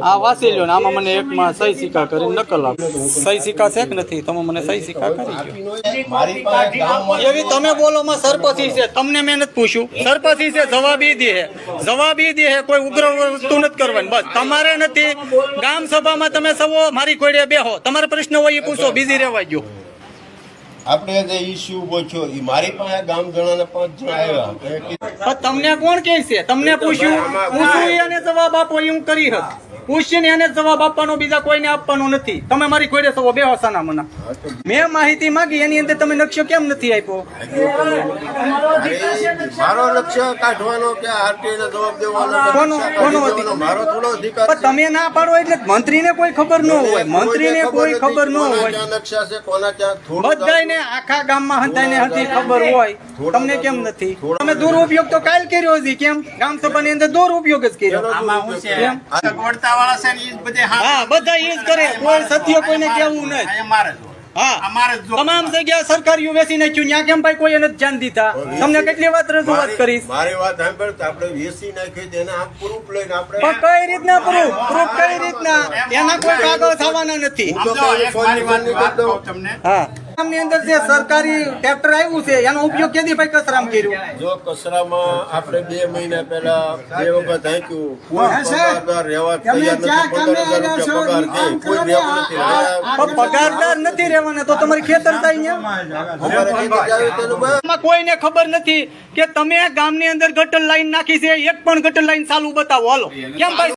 આ વાંચી લ્યો ને આમાં મને એકમાં સહી સિક્કા કરીને નકલ આપો. સહી સિક્કા છે કે નથી? તમે મને સહી સિક્કા કરી દો. એવી તમે બોલો માં સરપંચી છે, તમને મેં નથી પૂછ્યું. સરપંચી છે, જવાબ ઈ દે. જવાબ ઈ દે, કોઈ ઉગ્ર વસ્તુ નથી કરવાની. બસ તમારે નથી. ગામ સભામાં તમે સવો મારી કોડે બેહો, તમારે પ્રશ્ન હોય એ પૂછો, બીજી રહેવા ગયો. આપણે જે ઇસ્યુ પૂછ્યો એ મારી પાસે ગામ જણાને 5 જણા આવ્યા. પણ તમને કોણ કહે છે? તમને પૂછ્યું, પૂછ્યું એને જવાબ આપો, એ હું કરી હક. પૂછીને એને જવાબ આપવાનો, બીજા કોઈને આપવાનો નથી. તમે મારી કોડે સવો બેહો સાના મના. મેં માહિતી માંગી, એની અંદર તમે નકશો કેમ નથી આપ્યો? મારો લક્ષ્ય કાઢવાનો કે આરટીઆઈ ને જવાબ દેવાનો મારો થોડો અધિકાર. પણ તમે ના પાડો એટલે મંત્રીને કોઈ ખબર ન હોય. મંત્રીને કોઈ ખબર ન હોય. નકશા છે કોના ક્યાં બધાને આખા ગામમાં હંતાઈને હતી ખબર હોય, તમને કેમ નથી? તમે દુરુપયોગ તો કાલ કર્યો છે. કેમ ગામ સભાની અંદર દુરુપયોગ જ કર્યો? હા, બધા ઈ જ કરે. કોઈ સત્ય કોઈને કેવું નહીં. તમામ જગ્યાએ સરકારીઓ વેચી નાખ્યું. ત્યાં કેમ ભાઈ કોઈ નથી ધ્યાન દીધા? તમને કેટલી વાત રજૂઆત કરીશ. મારી વાત સાંભળ, આપણે વેચી નાખી તેને આ પ્રૂફ લઈને આપણે પણ કઈ રીતના પ્રૂફ કઈ રીતના? એના કોઈ કાગળ થવાના નથી. હા, ગામની અંદર જે સરકારી ટ્રેક્ટર આવ્યું છે એનો ઉપયોગ કેદી ભાઈ કચરામાં કર્યો? જો કચરામાં આપણે 2 મહિના પહેલા 2 વખત હાંક્યું. કોઈ પગારદાર રહેવા તૈયાર નથી. 15,000 રૂપિયા પગાર છે, કોઈ રહેવું નથી. પણ પગારદાર નથી રહેવાના તો તમારી ખેતર થાય અહીંયા. કોઈને ખબર નથી કે તમે ગામની અંદર ગટર લાઈન નાખી છે. એક પણ ગટર લાઈન ચાલુ બતાવો. હાલો, કેમ ભાઈ?